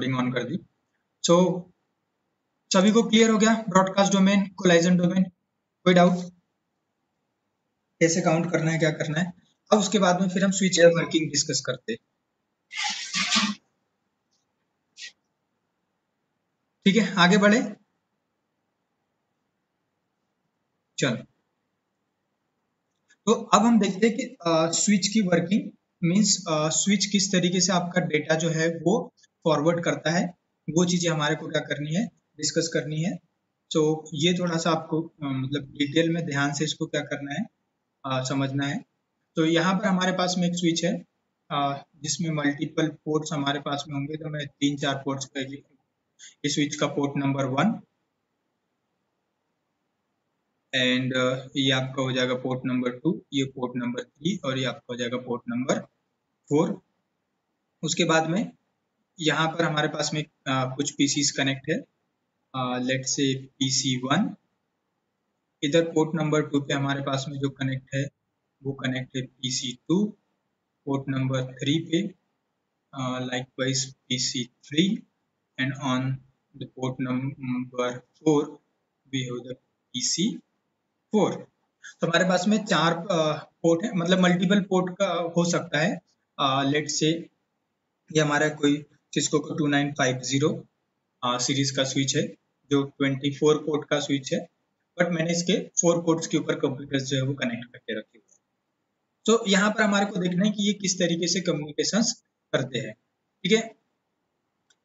Recording on कर दी। सो सभी को क्लियर हो गया ब्रॉडकास्ट डोमेन, कोलाइजन डोमेन? कोई डाउट कैसे काउंट करना है, क्या करना है? अब उसके बाद में फिर हम स्विच की वर्किंग डिस्कस करते हैं। ठीक है, आगे बढ़े। चलो, तो अब हम देखते हैं कि स्विच की वर्किंग मींस स्विच किस तरीके से आपका डेटा जो है वो फॉरवर्ड करता है, वो चीजें हमारे को क्या करनी है, डिस्कस करनी है। तो ये थोड़ा सा आपको मतलब डिटेल में ध्यान से इसको क्या करना है, समझना है। तो यहाँ पर हमारे पास में एक स्विच है जिसमें मल्टीपल पोर्ट्स हमारे पास में होंगे। तो मैं 3-4 पोर्ट्स का इस स्विच का पोर्ट नंबर 1 एंड ये आपका हो जाएगा पोर्ट नंबर 2, ये पोर्ट नंबर 3 और ये आपका हो जाएगा पोर्ट नंबर 4। उसके बाद में यहाँ पर हमारे पास में कुछ पीसीस कनेक्ट है। लेट से PC1, इधर पोर्ट नंबर 2 पे हमारे पास में जो कनेक्ट है वो कनेक्ट है PC2, पोर्ट नंबर 3 पे likewise PC3 and on the port number 4 we have the PC4। तो हमारे पास में 4 पोर्ट है, मतलब मल्टीपल पोर्ट का हो सकता है। लेट से ये हमारा कोई सिस्को का 2950 सीरीज का स्विच है जो 24 पोर्ट का स्विच है, बट मैंने इसके 4 पोर्ट्स के ऊपर कंप्यूटर्स जो है वो कनेक्ट करके रखे हुए हैं। तो यहाँ पर हमारे को देखना है कि ये किस तरीके से कम्युनिकेशंस करते हैं। ठीक है,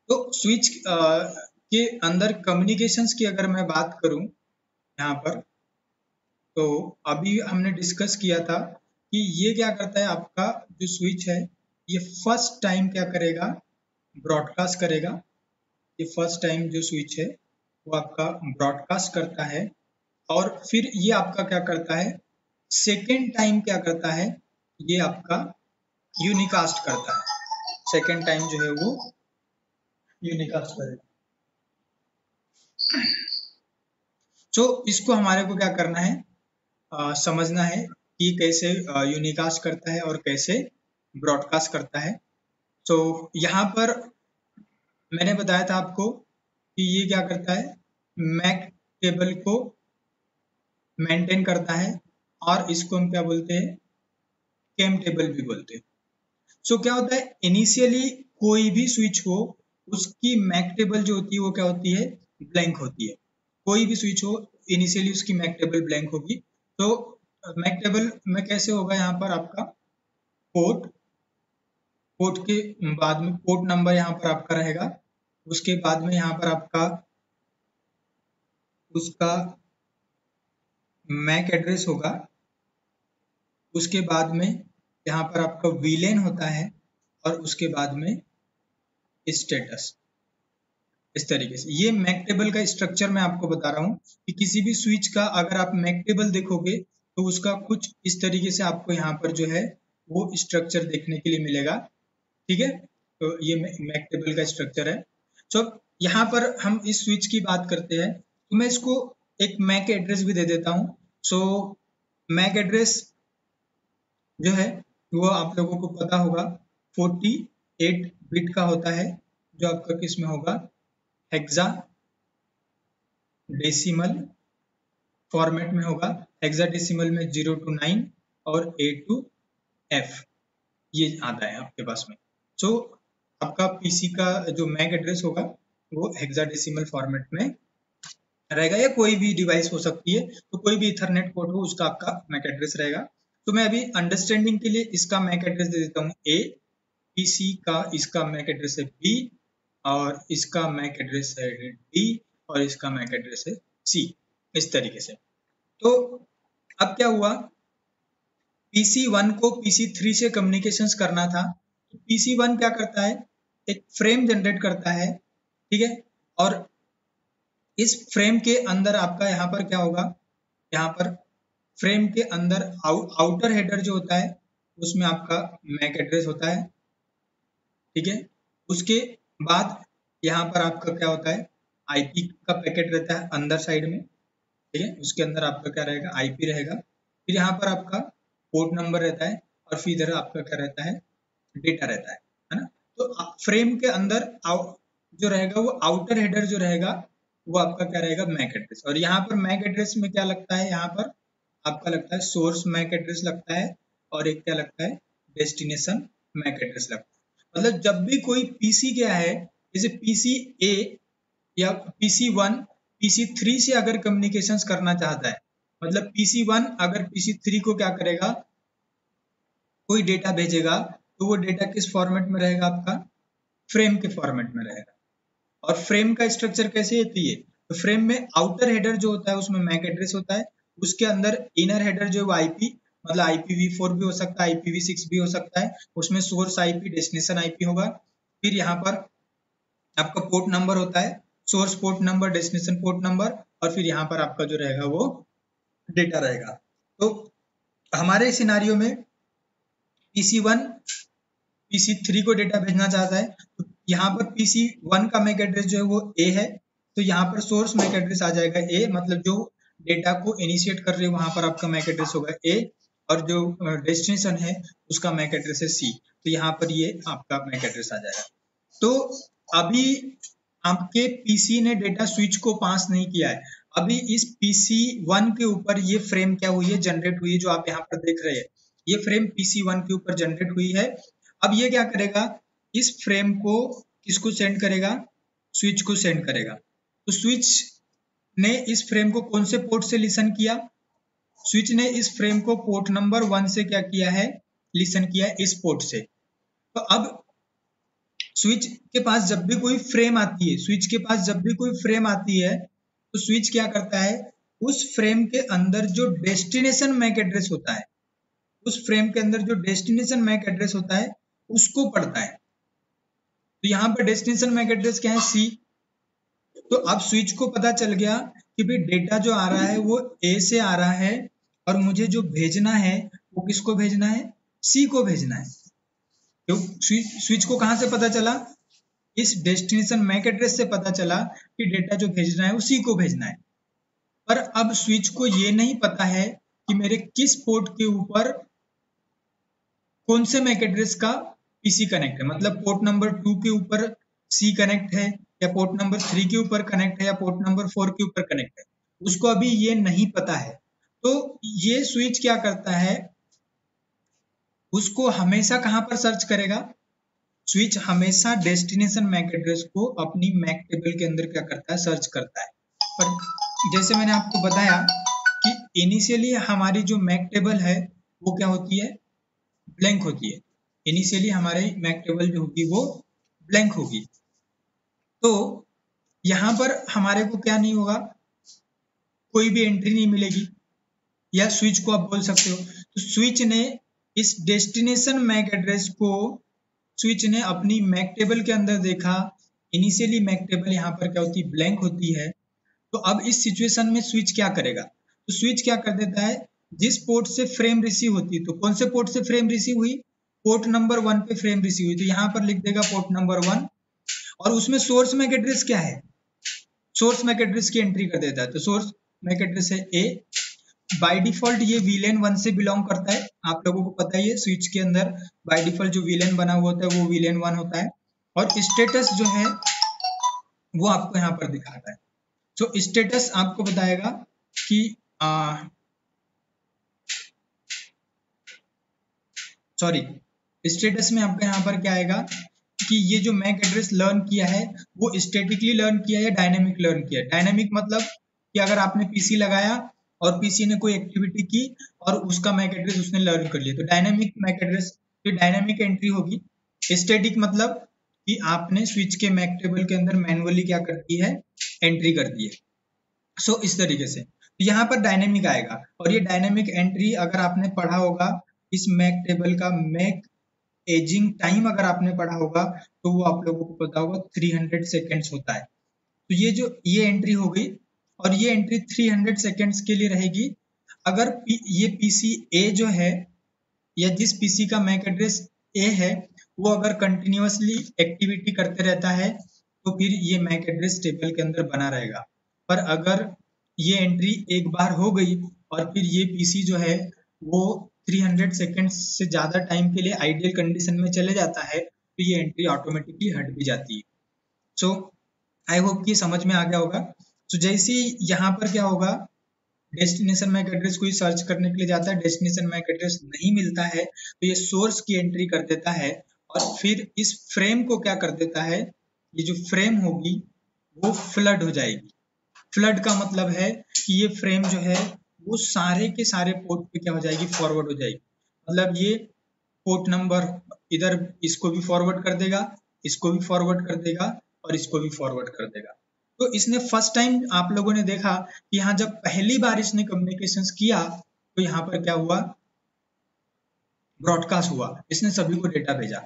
तो स्विच के अंदर कम्युनिकेशंस की अगर मैं बात करूं यहाँ पर, तो अभी हमने डिस्कस किया था कि ये क्या करता है, आपका जो स्विच है ये फर्स्ट टाइम क्या करेगा, ब्रॉडकास्ट करेगा। ये फर्स्ट टाइम जो स्विच है वो आपका ब्रॉडकास्ट करता है और फिर ये आपका क्या करता है, सेकेंड टाइम क्या करता है, ये आपका यूनिकास्ट करता है। सेकेंड टाइम जो है वो यूनिकास्ट करेगा। तो इसको हमारे को क्या करना है, समझना है कि कैसे यूनिकास्ट करता है और कैसे ब्रॉडकास्ट करता है। तो यहाँ पर मैंने बताया था आपको कि ये क्या करता है, मैक टेबल को मेंटेन करता है और इसको हम क्या बोलते हैं, केम टेबल भी बोलते हैं। सो क्या होता है, इनिशियली कोई भी स्विच हो उसकी मैक टेबल जो होती है वो क्या होती है, ब्लैंक होती है। कोई भी स्विच हो इनिशियली उसकी मैक टेबल ब्लैंक होगी। तो मैक टेबल में कैसे होगा, यहाँ पर आपका पोर्ट के बाद में पोर्ट नंबर यहाँ पर आपका रहेगा, उसके बाद में यहाँ पर आपका उसका मैक एड्रेस होगा, उसके बाद में यहाँ पर आपका वीलेन होता है और उसके बाद में स्टेटस। इस तरीके से ये मैक टेबल का स्ट्रक्चर मैं आपको बता रहा हूँ कि किसी भी स्विच का अगर आप मैक टेबल देखोगे तो उसका कुछ इस तरीके से आपको यहाँ पर जो है वो स्ट्रक्चर देखने के लिए मिलेगा। ठीक है, तो ये मैक टेबल का स्ट्रक्चर है। सो यहाँ पर हम इस स्विच की बात करते हैं तो मैं इसको एक मैक एड्रेस भी दे देता हूँ। सो मैक एड्रेस जो है वो आप लोगों को पता होगा 48 बिट का होता है, जो आपका किस में होगा, हेक्सा डेसिमल फॉर्मेट में होगा। हेक्सा डेसिमल में 0 to 9 और A to F ये आता है आपके पास में। सो आपका पीसी का जो मैक एड्रेस होगा वो हेक्साडेसिमल फॉर्मेट में रहेगा, या कोई भी डिवाइस हो सकती है, तो कोई भी इथरनेट पोर्ट हो उसका आपका मैक एड्रेस रहेगा। तो मैं अभी अंडरस्टैंडिंग के लिए इसका मैक एड्रेस दे देता हूँ A, पीसी का इसका मैक एड्रेस है B और इसका मैक एड्रेस है D और इसका मैक एड्रेस है C। इस तरीके से। तो अब क्या हुआ, PC1 को PC3 से कम्युनिकेशंस करना था। तो PC1 क्या करता है, एक फ्रेम जनरेट करता है। ठीक है, और इस फ्रेम के अंदर आपका यहाँ पर क्या होगा, यहाँ पर फ्रेम के अंदर आउटर हेडर जो होता है उसमें आपका मैक एड्रेस होता है। ठीक है, उसके बाद यहाँ पर आपका क्या होता है, आईपी का पैकेट रहता है अंदर साइड में। ठीक है, उसके अंदर आपका क्या रहेगा, आईपी रहेगा। फिर यहाँ पर आपका पोर्ट नंबर रहता है और फिर इधर आपका क्या रहता है, डेटा रहता है ना। तो फ्रेम के अंदर जो रहेगा वो आउटर हेडर जो रहेगा वो आपका क्या रहेगा, मैक एड्रेस। और यहाँ पर मैक एड्रेस में क्या लगता है, यहाँ पर आपका लगता है सोर्स मैक एड्रेस लगता है, और एक क्या लगता है, डेस्टिनेशन मैक एड्रेस लगता है। मतलब जब भी कोई पीसी क्या है, जैसे पीसी ए या पीसी 1 पीसी 3 से अगर कम्युनिकेशंस करना चाहता है, मतलब पीसी 1 अगर पीसी 3 को क्या करेगा, कोई डेटा भेजेगा, तो वो डेटा किस फॉर्मेट में रहेगा, आपका फ्रेम के फॉर्मेट में रहेगा। और फ्रेम का स्ट्रक्चर कैसे होती है, तो फ्रेम में आउटर हेडर जो होता है उसमें मैक एड्रेस होता है, उसके अंदर इनर हेडर जो है आईपी, मतलब IPv4 भी हो सकता है, IPv6 भी हो सकता है, उसमें सोर्स आईपी डेस्टिनेशन आईपी होगा। फिर यहाँ पर आपका पोर्ट नंबर होता है, source port number, destination port number, और फिर यहाँ पर आपका जो रहेगा वो डेटा रहेगा। तो हमारे सिनारियो में PC1 PC3 को डेटा भेजना चाहता है, तो यहाँ पर PC1 का मैक एड्रेस जो है वो A है, तो यहाँ पर सोर्स मैक एड्रेस आ जाएगा A, मतलब जो डेटा को इनिशिएट कर रहे हो वहां पर आपका मैक एड्रेस होगा A, और जो डेस्टिनेशन है उसका मैक एड्रेस है C, तो यहाँ पर ये आपका मैक एड्रेस आ जाएगा। तो अभी आपके पीसी ने डेटा स्विच को पास नहीं किया है, अभी इस PC1 के ऊपर ये फ्रेम क्या हुई है, जनरेट हुई है, जो आप यहाँ पर देख रहे हैं, ये फ्रेम PC1 के ऊपर जनरेट हुई है। अब ये क्या करेगा, इस फ्रेम को किसको सेंड करेगा, स्विच को सेंड करेगा। तो स्विच ने इस फ्रेम को कौन से पोर्ट से लिसन किया, स्विच ने इस फ्रेम को पोर्ट नंबर 1 से क्या किया है, लिसन किया है, इस पोर्ट से। तो अब स्विच के पास जब भी कोई फ्रेम आती है, स्विच के पास जब भी कोई फ्रेम आती है, तो स्विच क्या करता है, उस फ्रेम के अंदर जो डेस्टिनेशन मैक एड्रेस होता है, उस फ्रेम के अंदर जो डेस्टिनेशन मैक एड्रेस होता है उसको पढ़ता है। तो यहाँ पर डेस्टिनेशन मैक एड्रेस क्या है, C। तो अब स्विच को पता चल गया कि भाई डेटा जो आ रहा है वो A से आ रहा है, और मुझे जो भेजना है वो किसको भेजना है, C को भेजना है। तो स्विच को कहां से पता चला, इस डेस्टिनेशन मैक एड्रेस से पता चला कि डेटा जो भेजना है उसी को भेजना है। पर अब स्विच को ये नहीं पता है कि मेरे किस पोर्ट के ऊपर कौन से मैक एड्रेस का पीसी कनेक्ट है, मतलब पोर्ट नंबर 2 के ऊपर C कनेक्ट है, या पोर्ट नंबर 3 के ऊपर कनेक्ट है, या पोर्ट नंबर 4 के ऊपर कनेक्ट है, उसको अभी ये नहीं पता है। तो ये स्विच क्या करता है, उसको हमेशा कहां पर सर्च करेगा, स्विच हमेशा डेस्टिनेशन मैक एड्रेस को अपनी मैक टेबल के अंदर क्या करता है, सर्च करता है। पर जैसे मैंने आपको बताया कि इनिशियली हमारी जो मैक टेबल है वो क्या होती है, ब्लैंक होती है। इनिशियली हमारी मैक टेबल जो होगी वो ब्लैंक होगी। तो यहाँ पर हमारे को क्या नहीं होगा, कोई भी एंट्री नहीं मिलेगी, या स्विच को आप बोल सकते हो। तो स्विच ने इस डेस्टिनेशन मैक एड्रेस को, स्विच ने अपनी मैक टेबल के अंदर देखा, इनिशियली मैक टेबल यहाँ पर क्या होती है, ब्लैंक होती है। तो अब इस सिचुएशन में स्विच क्या करेगा, तो स्विच क्या कर देता है, जिस पोर्ट से फ्रेम रिसीव होती है, तो कौन से पोर्ट से फ्रेम रिसीव हुई, पोर्ट नंबर 1 पे फ्रेम रिसीव हुई, तो यहाँ पर लिख देगा पोर्ट नंबर 1, और उसमें सोर्स मैक एड्रेस क्या है, सोर्स मैक एड्रेस की एंट्री कर देता है। तो सोर्स मैक एड्रेस है A, बाय डिफॉल्ट ये VLAN 1 से बिलोंग करता है, आप लोगों को पता ही है, स्विच के अंदर बाय डिफॉल्ट जो VLAN बना हुआ होता है वो VLAN 1 होता है, और स्टेटस जो है वो आपको यहाँ पर दिखाता है। तो स्टेटस आपको बताएगा कि सॉरी, स्टेटस में आपका यहाँ पर क्या आएगा कि ये जो मैक एड्रेस लर्न किया है वो स्टैटिकली लर्न किया है या डायनेमिक लर्न किया है। डायनेमिक मतलब कि अगर आपने पीसी लगाया और पीसी ने कोई एक्टिविटी की और उसका मैक एड्रेस उसने लर्न कर लिया, तो डायनेमिक मैक एड्रेस की डायनेमिक एंट्री होगी। स्टैटिक मतलब कि आपने स्विच के मैक टेबल के अंदर मैनुअली क्या कर दी है, एंट्री कर दी है। सो इस तरीके से यहाँ पर डायनेमिक आएगा, और ये डायनेमिक एंट्री अगर आपने पढ़ा होगा, इस मैक टेबल का मैक एजिंग टाइम अगर आपने पढ़ा होगा तो वो आप लोगों को पता होगा 300 सेकेंड्स होता है। तो ये एंट्री हो गई, और ये एंट्री 300 सेकेंड्स के लिए रहेगी अगर ये पीसी ए जो है, या जिस पीसी का मैक एड्रेस ए है, वो अगर कंटिन्यूअसली एक्टिविटी करते रहता है तो फिर ये मैक एड्रेस टेबल के अंदर बना रहेगा। पर अगर ये एंट्री एक बार हो गई और फिर ये पीसी जो है वो 300 सेकेंड्स से ज़्यादा टाइम के लिए आइडियल कंडीशन में चले जाता है, तो ये एंट्री ऑटोमेटिकली हट भी जाती है। सो आई होप कि समझ में आ गया होगा। तो जैसे ही यहाँ पर क्या होगा, डेस्टिनेशन मैक एड्रेस कोई सर्च करने के लिए जाता है, डेस्टिनेशन मैक एड्रेस नहीं मिलता है, तो ये सोर्स की एंट्री कर देता है और फिर इस फ्रेम को क्या कर देता है, ये जो फ्रेम होगी वो फ्लड हो जाएगी। फ्लड का मतलब है कि ये फ्रेम जो है वो सारे के सारे पोर्ट पे क्या हो जाएगी, फॉरवर्ड हो जाएगी। मतलब ये पोर्ट नंबर इधर इसको भी फॉरवर्ड कर देगा, इसको भी फॉरवर्ड कर देगा और इसको भी फॉरवर्ड कर देगा। तो इसने फर्स्ट टाइम आप लोगों ने देखा कि यहाँ जब पहली बार इसने कम्युनिकेशंस किया तो यहाँ पर क्या हुआ, ब्रॉडकास्ट हुआ, इसने सभी को डेटा भेजा।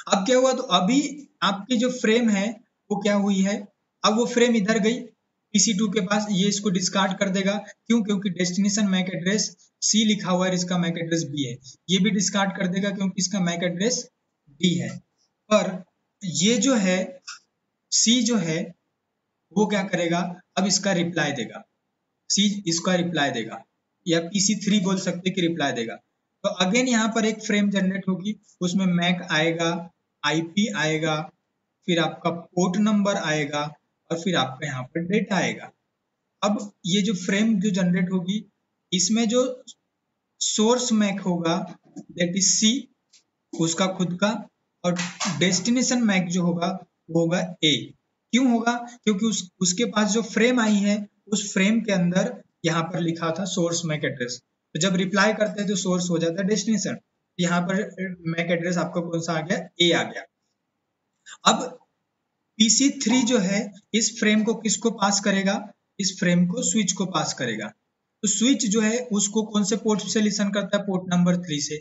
अब क्या हुआ, तो अभी आपकी जो फ्रेम है वो क्या हुई है, अब वो फ्रेम इधर गई PC2 के पास, ये इसको डिस्कार्ड कर देगा। क्यों? क्योंकि डेस्टिनेशन मैक एड्रेस C लिखा हुआ है, इसका मैक एड्रेस B है। ये भी डिस्कार्ड कर देगा क्योंकि इसका मैक एड्रेस D है। पर ये जो है C जो है वो क्या करेगा, अब इसका रिप्लाई देगा, C इसका रिप्लाई देगा, या PC3 बोल सकते कि रिप्लाई देगा। तो अगेन यहाँ पर एक फ्रेम जनरेट होगी, उसमें मैक आएगा, IP आएगा, फिर आपका पोर्ट नंबर आएगा और फिर आपका यहाँ पर डेटा आएगा। अब ये जो फ्रेम जो जनरेट होगी, इसमें जो सोर्स मैक होगा दैट इज C, उसका खुद का, और डेस्टिनेशन मैक जो होगा वो होगा A। क्यों होगा? क्योंकि उसके पास जो फ्रेम आई है उस फ्रेम के अंदर यहाँ पर लिखा था सोर्स मैक एड्रेस, तो जब रिप्लाई करते हैं तो सोर्स हो जाता है डेस्टिनेशन। यहाँ पर मैक एड्रेस आपका कौन सा आ गया, A आ गया। अब PC3 जो है इस फ्रेम को किसको पास करेगा, इस फ्रेम को स्विच को पास करेगा। तो स्विच जो है उसको कौन से पोर्ट से लिसन करता है, पोर्ट नंबर 3 से।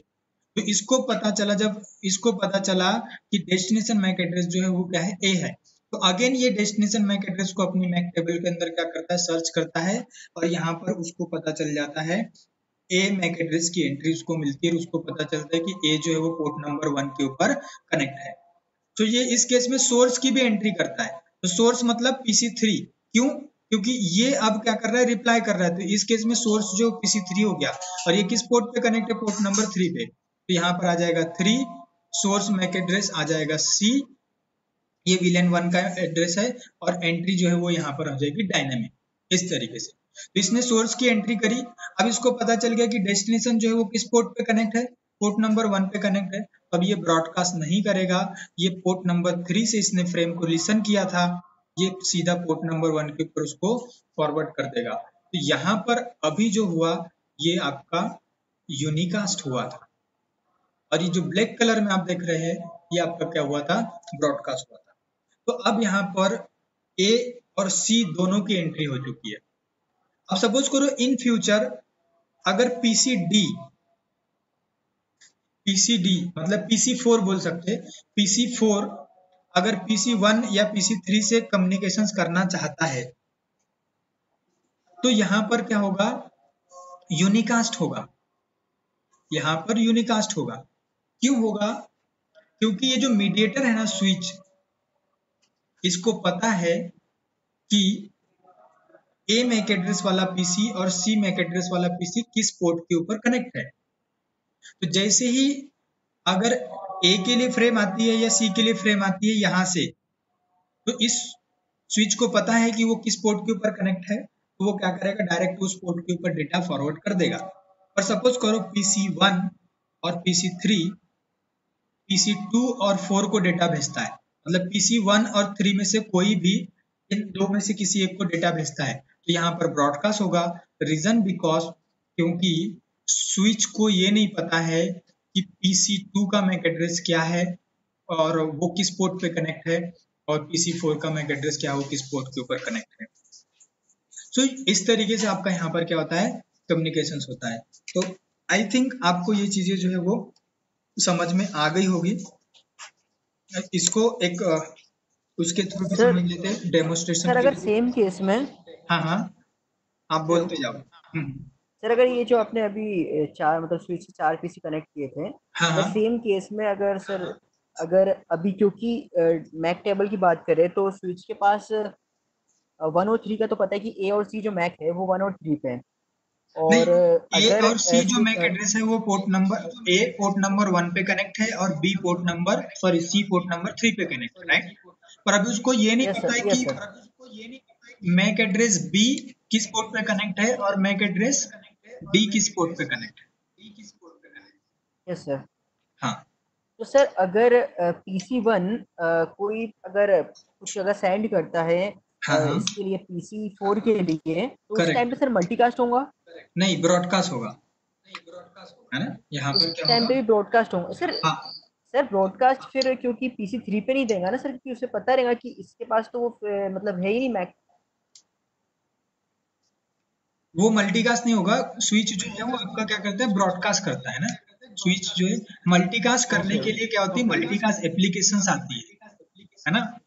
तो इसको पता चला, जब इसको पता चला कि डेस्टिनेशन मैक एड्रेस जो है वो क्या है, A है, तो अगेन ये डेस्टिनेशन मैक एड्रेस को अपनी मैक टेबल के अंदर क्या करता है, सर्च करता है, और यहाँ पर उसको पता चल जाता है A मैक एड्रेस की एंट्री उसको मिलती है, और उसको पता चलता है कि A जो है वो पोर्ट नंबर 1 के ऊपर कनेक्ट है। तो ये इस केस में सोर्स की भी एंट्री करता है। तो सोर्स मतलब PC3। क्यों? क्योंकि ये अब क्या कर रहा है, रिप्लाई कर रहा है। तो इस केस में सोर्स जो PC3 हो गया, और ये किस पोर्ट पे कनेक्ट है, पोर्ट नंबर 3 पे। तो यहाँ पर आ जाएगा 3, सोर्स मैक एड्रेस आ जाएगा C, ये VLAN 1 का एड्रेस है, और एंट्री जो है वो यहाँ पर हो जाएगी डायनेमिक, इस तरीके से। तो इसने सोर्स की एंट्री करी। अब इसको पता चल गया कि डेस्टिनेशन जो है वो किस पोर्ट पे कनेक्ट है, पोर्ट नंबर 1 पे कनेक्ट है। अब ये ब्रॉडकास्ट नहीं करेगा, ये पोर्ट नंबर 3 से इसने फ्रेम को लिसन किया था, ये सीधा पोर्ट नंबर 1 के ऊपर उसको फॉरवर्ड कर देगा। तो यहाँ पर अभी जो हुआ ये आपका यूनिकास्ट हुआ था, और ये जो ब्लैक कलर में आप देख रहे हैं ये आपका क्या हुआ था, ब्रॉडकास्ट हुआ था। तो अब यहाँ पर A और C दोनों की एंट्री हो चुकी है। अब सपोज करो इन फ्यूचर अगर PCD मतलब PC4 बोल सकते हैं, PC4 अगर PC1 या PC3 से कम्युनिकेशंस करना चाहता है तो यहाँ पर क्या होगा, यूनिकास्ट होगा। यहाँ पर यूनिकास्ट होगा। क्यों होगा? क्योंकि ये जो मीडिएटर है ना, स्विच, इसको पता है कि A मैक एड्रेस वाला PC और C मैक एड्रेस वाला PC किस पोर्ट के ऊपर कनेक्ट है। तो जैसे ही अगर A के लिए फ्रेम आती है या C के लिए फ्रेम आती है यहाँ से, तो इस स्विच को पता है कि वो किस पोर्ट के ऊपर कनेक्ट है, तो वो क्या करेगा, डायरेक्ट उस पोर्ट के ऊपर डेटा फॉरवर्ड कर देगा। और सपोज करो PC1 और PC3 PC2 और 4 को डेटा भेजता है, मतलब PC1 और 3 में से कोई भी इन दो में से किसी एक को डेटा भेजता है, तो यहाँ पर ब्रॉडकास्ट होगा। रीजन बिकॉज क्योंकि स्विच को ये नहीं पता है कि PC2 का मैक एड्रेस क्या है और वो किस पोर्ट पे कनेक्ट है, और PC4 का मैक एड्रेस क्या है, वो किस पोर्ट के ऊपर कनेक्ट है। सो इस तरीके से आपका यहाँ पर क्या होता है, कम्युनिकेशन होता है। तो आई थिंक आपको ये चीजें जो है वो समझ में आ गई होगी। इसको एक उसके थ्रू भी सर समझ लेते हैं, डेमोस्ट्रेशन सर के अगर थ्रू। सेम केस में हाँ हाँ, आप हेलो बोलते जाओ। सर, अगर ये जो आपने अभी चार मतलब स्विच से चार पीसी कनेक्ट किए थे, हाँ अगर हाँ सेम केस में अगर सर अगर अभी क्योंकि मैक टेबल की बात करें तो स्विच के पास 1 और 3 का तो पता है कि ए और सी जो मैक है वो 1 और 3 पे है। और नहीं, ए अगर और सी जो मैक एड्रेस है वो पोर्ट नंबर 1 पे कनेक्ट है और सी पोर्ट नंबर 3 पे कनेक्ट है, राइट। पर अभी उसको ये नहीं यस पता सर, है यस कि सर, मैक एड्रेस बी किस पोर्ट पे कनेक्ट है और मैक एड्रेस डी किस पोर्ट पे कनेक्ट है। Yes sir. हाँ तो सर अगर PC1 कोई अगर कुछ अगर सेंड करता है हाँ हाँ, इसके लिए PC4 के लिए, तो उस टाइम पे करेक्ट। सर मल्टीकास्ट होगा? नहीं, ब्रॉडकास्ट होगा, है ना। यहाँ उस पर क्या टाइम होगा। पे भी ब्रॉडकास्ट होगा सर? हाँ, सर ब्रॉडकास्ट फिर क्योंकि PC3 पे नहीं देगा ना सर, क्योंकि उसे पता रहेगा कि इसके पास तो वो मतलब है ही नहीं मैक। वो मल्टीकास्ट नहीं होगा। स्विच जो है वो आपका क्या करता है, ब्रॉडकास्ट करता है ना। स्विच जो है मल्टीकास्ट करने ओके के लिए क्या होती है, ओके मल्टीकास्ट एप्लीकेशंस आती है ना।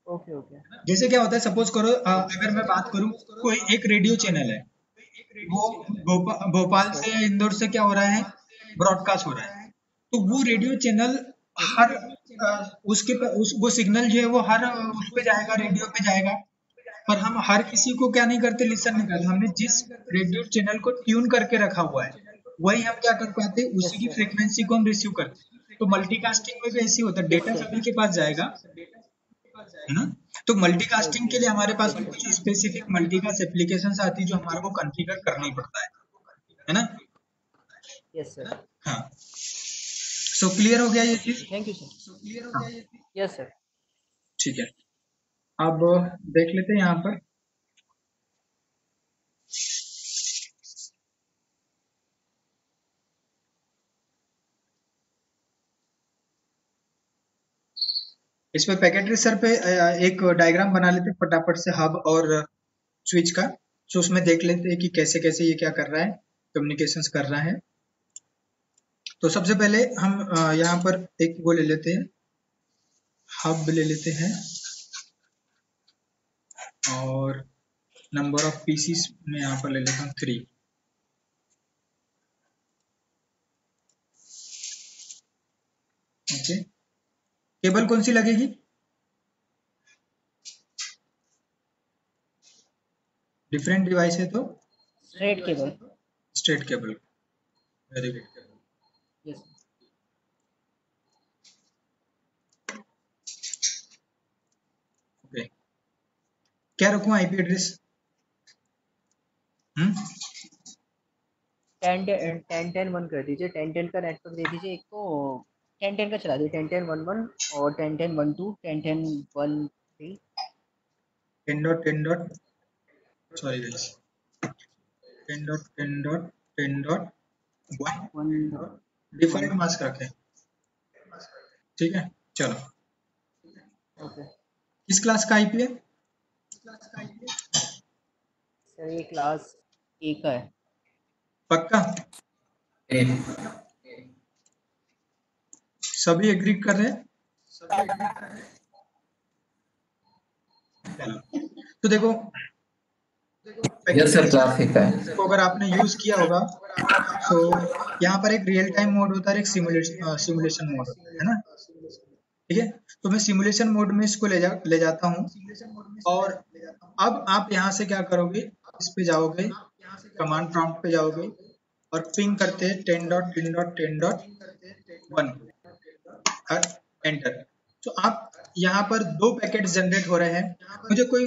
ओके ओके जैसे क्या होता है, सपोज करो अगर मैं बात करूं, कोई एक रेडियो चैनल है, वो यस भोपाल सर, से इंदौर से क्या हो रहा है, ब्रॉडकास्ट हो रहा है। तो वो रेडियो चैनल यस हर वो सिग्नल जो है वो हर उस पे जाएगा, रेडियो पे जाएगा। पर हम हर किसी को क्या नहीं करते, लिसन नहीं करते। हमने जिस रेडियो चैनल को ट्यून करके रखा हुआ है वही हम क्या कर पाते हैं, उसी यस की सर, फ्रीक्वेंसी को हम रिसीव करते हैं। तो मल्टीकास्टिंग में भी ऐसे ही होता है, यस डेटा सर, सभी के पास जाएगा, है ना। तो मल्टीकास्टिंग ओके, के लिए हमारे पास यस में सर, कुछ स्पेसिफिक मल्टीकास्ट एप्लीकेशंस आती है जो हमारे को कॉन्फ़िगर करना ही पड़ता है ना। यस सर, हाँ, सो क्लियर हो गया ये ओके चीज। Sir, thank you sir. हाँ, यस सर। ठीक है। अब देख लेते हैं यहाँ पर। इस पे पैकेट सर पे एक डायग्राम बना लेते हैं फटाफट से, हब और स्विच का। सो उसमें देख लेते हैं कि कैसे कैसे ये क्या कर रहा है, कम्युनिकेशंस कर रहा है। तो सबसे पहले हम यहाँ पर एक वो ले लेते हैं, हब ले लेते हैं, और नंबर ऑफ पीसीस में यहाँ पर ले लेता हूँ 3। ओके, केबल कौन सी लगेगी, डिफरेंट डिवाइस है तो straight cable. Straight cable. Very good. Yes okay, क्या रखूँ आईपी एड्रेस। हम्म, 10-10-1 कर दीजिए, 10-10 का नेटवर्क दे दीजिए एक को। 10-10 का चला दीजिए, 10-10-1-1 और 10-10-1-2, 10-10-1-3। 10.10. Sorry guys, 10.10.10.1 one one default mask रखें। ठीक है, चलो। ओके किस क्लास का आईपी है। सर, ये क्लास ए का है। पक्का, सभी एग्री कर रहे हैं। चलो, तो देखो, यस सर, पैकेट क्लासिक है। को अगर आपने यूज किया होगा, तो यहाँ पर एक रियल टाइम मोड होता है, एक सिमुलेशन मोड होता है ना। ठीक है, तो मैं सिमुलेशन मोड में इसको ले जाता हूँ। और अब आप यहाँ से क्या करोगे, इस पे जाओगे, कमांड प्रॉम्प्ट पे जाओगे और पिंग करते हैं 10.10.10.1 और एंटर। तो आप यहाँ पर 2 पैकेट जनरेट हो रहे हैं। मुझे कोई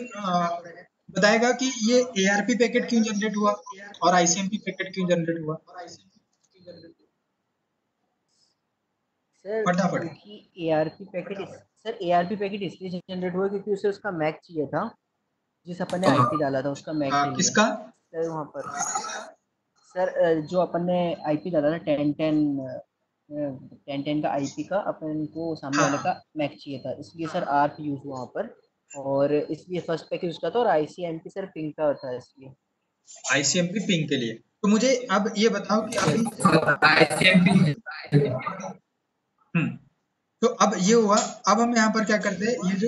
बताएगा कि ये ARP पैकेट क्यों जनरेट हुआ और ICMP पैकेट क्यों जनरेट हुआ, सर फटाफट। क्योंकि ARP packet sir ARP packet इसलिए जनरेट हुआ क्योंकि उसे उसका मैक चाहिए था, जिस अपन ने आईपी डाला था उसका मैक चाहिए किसका। सर वहाँ पर। सर जो अपन ने आईपी डाला था 1010 का आईपी का, अपन को सामने वाले हाँ, का मैक चाहिए था, इसलिए सर आर्प यूज हुआ वहाँ पर। और इसलिए फर्स्ट पैकेज उसका था, और आईसीएमपी सर पिंक का था इसलिए। ICMP पिंग के लिए। तो मुझे अब ये बताओ कि अभी यस सर। आईसीएमपी। हम्म, तो अब ये हुआ। अब हम यहाँ पर क्या करते हैं, ये जो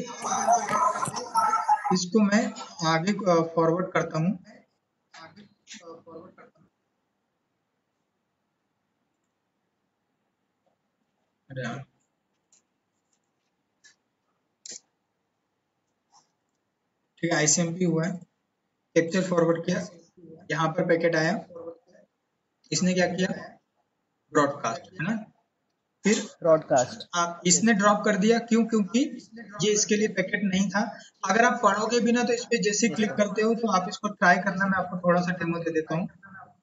इसको मैं आगे फॉरवर्ड करता हूँ। अरे यार, ठीक है, ICMP हुआ है, कैप्चर फॉरवर्ड किया, यहाँ पर पैकेट आया, इसने क्या किया, ब्रॉडकास्ट, है ना। फिर ब्रॉडकास्ट। आप इसने ड्रॉप कर दिया, क्यों, क्योंकि ये इसके लिए पैकेट नहीं था। अगर आप पढ़ोगे भी ना तो इस पे जैसे क्लिक करते हो तो आप इसको ट्राई करना, मैं आपको थोड़ा सा डेमो दे देता हूँ,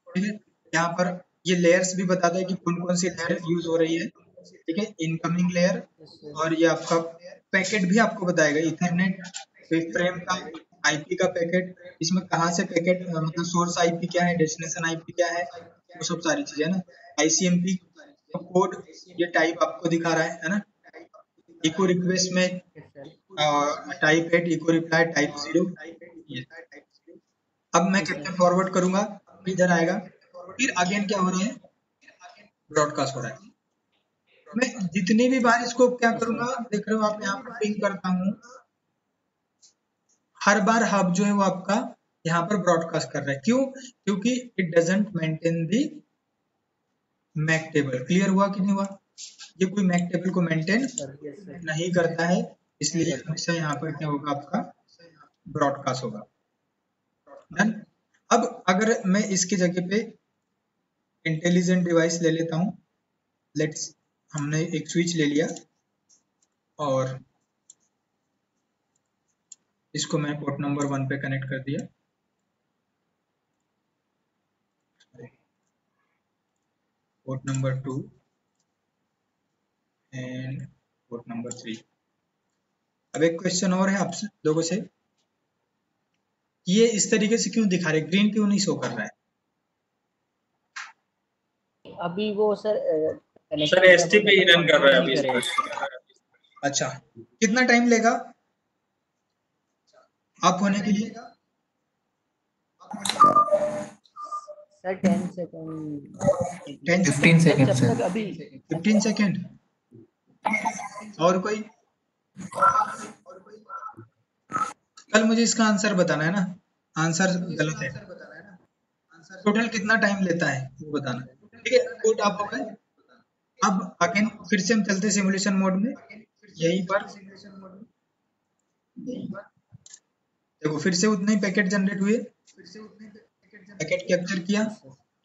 ठीक है। यहाँ पर ये लेयर्स भी बताता है कि कौन कौन सी लेयर यूज हो रही है, ठीक है, इनकमिंग लेयर, और ये आपका पैकेट भी आपको बताएगा, इथरनेट फ्रेम का, आईपी का पैकेट, इसमें कहाँ से पैकेट, मतलब सोर्स आईपी क्या है, डेस्टिनेशन आईपी क्या है, वो सब सारी चीजें है ना। आईसीएमपी कोड, ये टाइप आपको दिखा रहा है ना। इको रिक्वेस्ट में टाइप 8, इको रिप्लाई टाइप 0। अब मैं कैप्चर फॉरवर्ड करूंगा, इधर आएगा, फिर अगेन क्या हो रहा है, ब्रॉडकास्ट हो रहा है। मैं जितनी भी बार इसको क्या करूंगा, देख रहे हो आप, यहाँ पर पिंग करता हूँ, हर बार हब जो है वो आपका यहाँ पर ब्रॉडकास्ट कर रहा है। क्यों, क्योंकि it doesn't maintain the MAC table. Clear हुआ कि नहीं हुआ, ये कोई मैक टेबल को मेंटेन नहीं करता है, इसलिए हमेशा यहाँ पर क्या होगा, आपका ब्रॉडकास्ट होगा। डन। अब अगर मैं इसके जगह पे इंटेलिजेंट डिवाइस ले लेता हूँ, लेट्स, हमने एक स्विच ले लिया और इसको मैं पोर्ट नंबर 1 पे कनेक्ट कर दिया, port number 2 and port number 3। अब एक क्वेश्चन और है आप लोगों से, ये इस तरीके से क्यों दिखा रहे, ग्रीन क्यों नहीं शो कर रहा है? अभी वो सर सर एसटीपी रन कर रहा है अभी इसमें। अच्छा, कितना टाइम लेगा आप होने के लिए? सर 10 सेकंड, 15 सेकंड जब तक अभी 15 सेकंड। और कोई? कल मुझे इसका आंसर बताना है ना, आंसर गलत है, टोटल कितना टाइम लेता है वो बताना, ठीक है। कोड आप हो गए। अब अगेन फिर से हम चलते सिमुलेशन मोड में, यहीं पर देखो फिर से उतने ही पैकेट जनरेट हुए, पैकेट कैप्चर किया,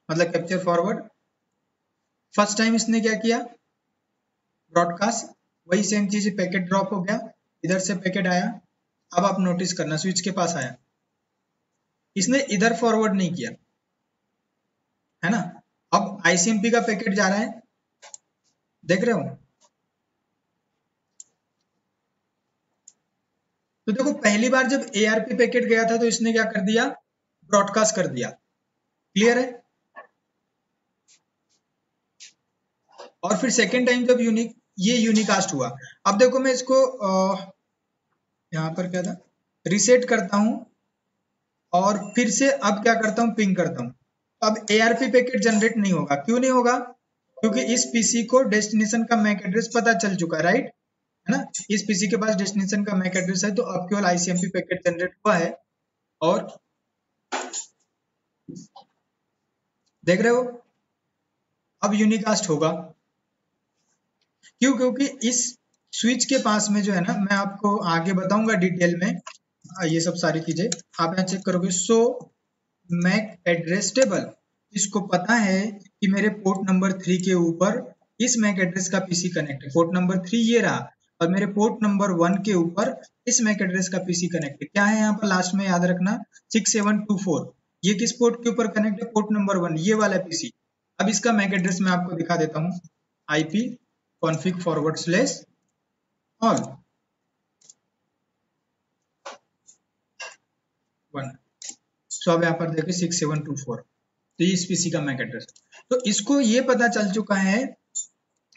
मतलब कैप्चर फॉरवर्ड। फर्स्ट टाइम इसने क्या किया, ब्रॉडकास्ट, वही सेम चीज, पैकेट ड्रॉप हो गया, इधर से पैकेट आया। अब आप नोटिस करना, स्विच के पास आया, इसने इधर फॉरवर्ड नहीं किया, है ना। अब आईसीएमपी का पैकेट जा रहा है, देख रहे हो। तो देखो पहली बार जब एआरपी पैकेट गया था तो इसने क्या कर दिया, ब्रॉडकास्ट कर दिया। क्लियर है। और फिर सेकेंड टाइम जब ये यूनिकास्ट हुआ, अब देखो मैं इसको यहाँ पर क्या था, रिसेट करता हूं और फिर से अब क्या करता हूं, पिंग करता हूं। अब एआरपी पैकेट जनरेट नहीं होगा। क्यों नहीं होगा, क्योंकि इस पीसी को डेस्टिनेशन का मैक एड्रेस पता चल चुका है, राइट, है ना। इस पीसी के पास डेस्टिनेशन का मैक एड्रेस है, तो अब केवल आईसीएमपी पैकेट जनरेट हुआ है। और देख रहे हो, अब यूनिकास्ट होगा। क्यों, क्योंकि इस स्विच के पास में जो है ना, मैं आपको आगे बताऊंगा डिटेल में ये सब सारी चीजें, आप यहाँ चेक करोगे। सो मैक एड्रेस टेबल, इसको पता है कि मेरे पोर्ट नंबर 3 के ऊपर इस मैक एड्रेस का पीसी कनेक्ट है, पोर्ट नंबर 3 ये रहा, और मेरे पोर्ट नंबर 1 के ऊपर इस मैक एड्रेस का पीसी कनेक्ट है। क्या है यहाँ पर लास्ट में याद रखना, 6724। ये किस पोर्ट के ऊपर कनेक्ट है, पोर्ट नंबर 1, ये वाला पीसी। अब इसका मैक एड्रेस मैं आपको दिखा देता हूँ, IP config /all 1। तो अब यहाँ पर देखिए 6724, तो ये इस पीसी का मैक एड्रेस। तो इसको ये पता चल चुका है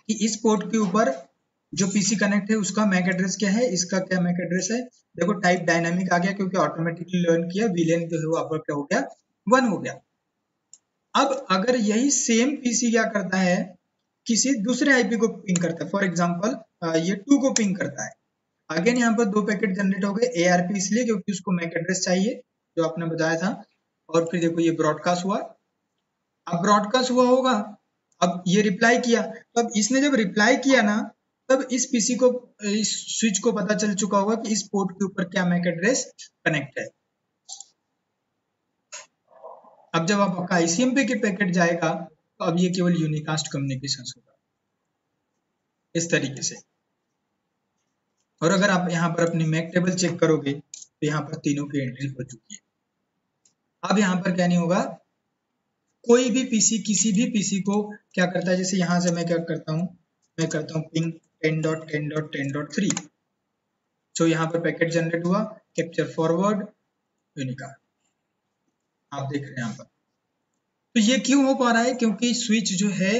कि इस पोर्ट के ऊपर जो पीसी कनेक्ट है उसका मैक एड्रेस क्या है, इसका क्या मैक एड्रेस है। देखो टाइप डायनामिक आ गया, क्योंकि ऑटोमेटिकली लर्न किया, वीलेन जो है वो आपका क्या हो गया, 1 हो गया। अब अगर यही सेम पीसी क्या करता है, किसी दूसरे आईपी को पिंग करता है, फॉर एग्जांपल ये 2 को पिंग करता है, अगेन यहाँ पर 2 पैकेट जनरेट हो गए। एआरपी इसलिए क्योंकि उसको मैक एड्रेस चाहिए जो आपने बताया था, और फिर देखो ये ब्रॉडकास्ट हुआ। अब ब्रॉडकास्ट हुआ होगा, अब ये रिप्लाई किया, तो अब इसने जब रिप्लाई किया ना, तब इस पीसी को, इस स्विच को पता चल चुका होगा कि इस पोर्ट के ऊपर क्या मैक एड्रेस कनेक्ट है। अब जब आपका आईसीएमपी के पैकेट जाएगा तो अब ये केवल यूनिकास्ट कम्युनिकेशंस होगा इस तरीके से। और अगर आप यहाँ पर अपनी मैक टेबल चेक करोगे तो यहाँ पर तीनों की एंट्री हो चुकी है। अब यहाँ पर क्या नहीं होगा, कोई भी पीसी किसी भी पीसी को क्या करता है, जैसे यहाँ से मैं क्या करता हूँ, मैं करता हूँ पिंग 10.10.10.3, तो यहाँ पर पैकेट जनरेट हुआ, कैप्चर फॉरवर्ड यूनिका, आप देख रहे हैं यहाँ पर। तो ये क्यों हो पा रहा है, क्योंकि स्विच जो है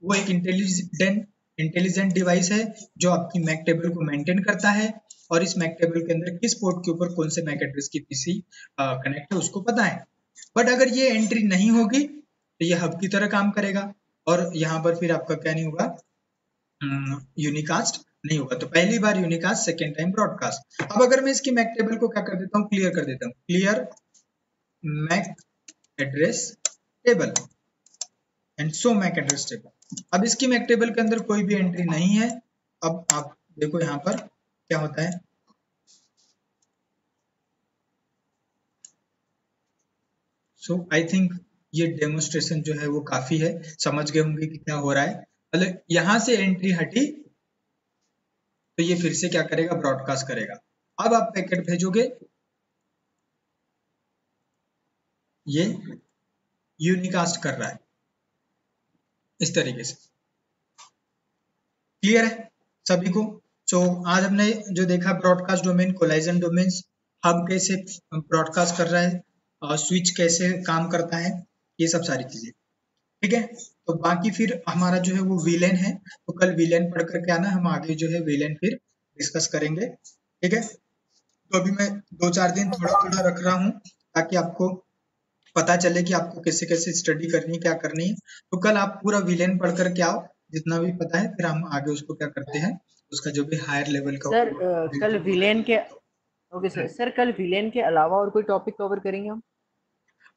वो एक इंटेलिजेंट डिवाइस है जो आपकी मैक टेबल को मेंटेन करता है, और इस मैक टेबल के अंदर किस पोर्ट के ऊपर कौन से मैक एड्रेस की पीसी कनेक्ट है उसको पता है। बट अगर ये एंट्री नहीं होगी तो ये हब की तरह काम करेगा, और यहाँ पर फिर आपका क्या नहीं होगा, यूनिकास्ट नहीं होगा। तो पहली बार यूनिकास्ट, सेकेंड टाइम ब्रॉडकास्ट। अब अगर मैं इसकी मैक टेबल को क्या कर देता हूँ, क्लियर कर देता हूँ, clear MAC address table and show MAC address table. अब इसकी मैक टेबल के अंदर कोई भी एंट्री नहीं है। अब आप देखो यहाँ पर क्या होता है, सो आई थिंक ये डेमोन्स्ट्रेशन जो है वो काफी है, समझ गए होंगे कि क्या हो रहा है। मतलब यहाँ से एंट्री हटी तो ये फिर से क्या करेगा, ब्रॉडकास्ट करेगा। अब आप पैकेट भेजोगे, ये यूनिकास्ट कर रहा है इस तरीके से। क्लियर है सभी को? तो आज हमने जो देखा, broadcast domain, collision domains, hub कैसे ब्रॉडकास्ट कर रहा है, स्विच कैसे काम करता है, ये सब सारी चीजें। ठीक है, तो बाकी फिर हमारा जो है वो वीलेन है, तो कल वीलेन पढ़ करके आना, हम आगे जो है वीलेन फिर डिस्कस करेंगे। ठीक है, तो अभी मैं 2-4 दिन थोड़ा रख रहा हूँ ताकि आपको पता चले कि आपको कैसे कैसे स्टडी करनी है, क्या करनी है। तो कल आप पूरा वीलेन पढ़ करके आओ, जितना भी पता है, फिर हम आगे उसको क्या करते हैं, उसका जो भी हायर लेवल का सर कल विलेन के ओके सर कल विलेन के अलावा और कोई टॉपिक कवर करेंगे हम?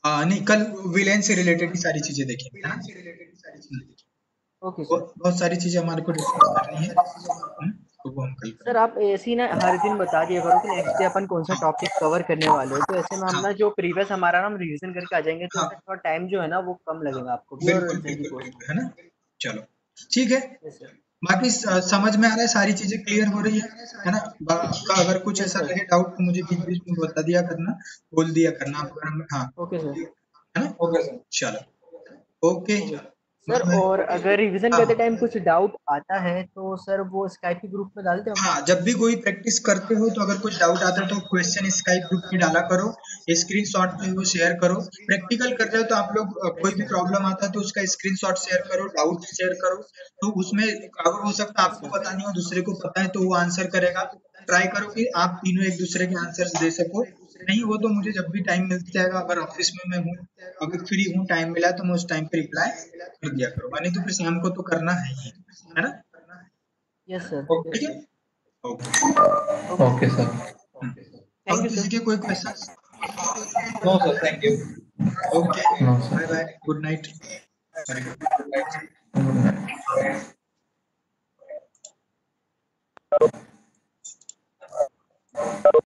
नहीं, कल विलेन से रिलेटेड ही सारी चीजें देखेंगे। ओके सर, बहुत सारी चीजें हमारे को डिस्कस करनी है, तो वो हम कल करेंगे। सर आप ऐसे ही ना हर दिन बता दिया करो कि नेक्स्ट डे अपन कौन सा टॉपिक कवर करने वाले हो, तो ऐसे में हम ना जो प्रीवियस हमारा ना हम रिवीजन करके आ जाएंगे, तो इससे थोड़ा टाइम जो है ना वो कम लगेगा आपको भी और जल्दी पहुंचेगा, है ना। चलो ठीक है, यस सर। बाकी समझ में आ रहा है, सारी चीजें क्लियर हो रही है ना। आपका अगर कुछ ऐसा रहे डाउट तो मुझे बीच बीच में बता दिया करना, बोल दिया करना आप। हाँ ओके सर, है ना, ओके सर, चलो ओके सर। और अगर रिवीजन करते टाइम कुछ डाउट आता है तो सर वो स्काइप के ग्रुप में डालते हो? हाँ, जब भी कोई प्रैक्टिस करते हो तो अगर कुछ डाउट आता है तो क्वेश्चन स्काइप ग्रुप में डाला करो, स्क्रीनशॉट जो है वो शेयर करो। प्रैक्टिकल कर रहे हो तो आप लोग कोई भी प्रॉब्लम आता है तो उसका स्क्रीनशॉट शेयर करो, डाउट शेयर करो, तो उसमें अगर हो सकता है आपको पता नहीं हो, दूसरे को पता है तो वो आंसर करेगा। ट्राई करो कि आप तीनों एक दूसरे के आंसर्स दे सको। नहीं वो तो मुझे जब भी टाइम मिल जाएगा, अगर ऑफिस में मैं हूँ, अगर फ्री हूँ, टाइम मिला तो मैं उस टाइम पे रिप्लाई कर दिया करूँगा, नहीं तो फिर शाम को तो करना है ना। यस सर, ठीक है, ओके सर, थैंक यू किसी सर। के कोई questions? No sir, thank you. Okay, no sir, bye bye, good night. Good night.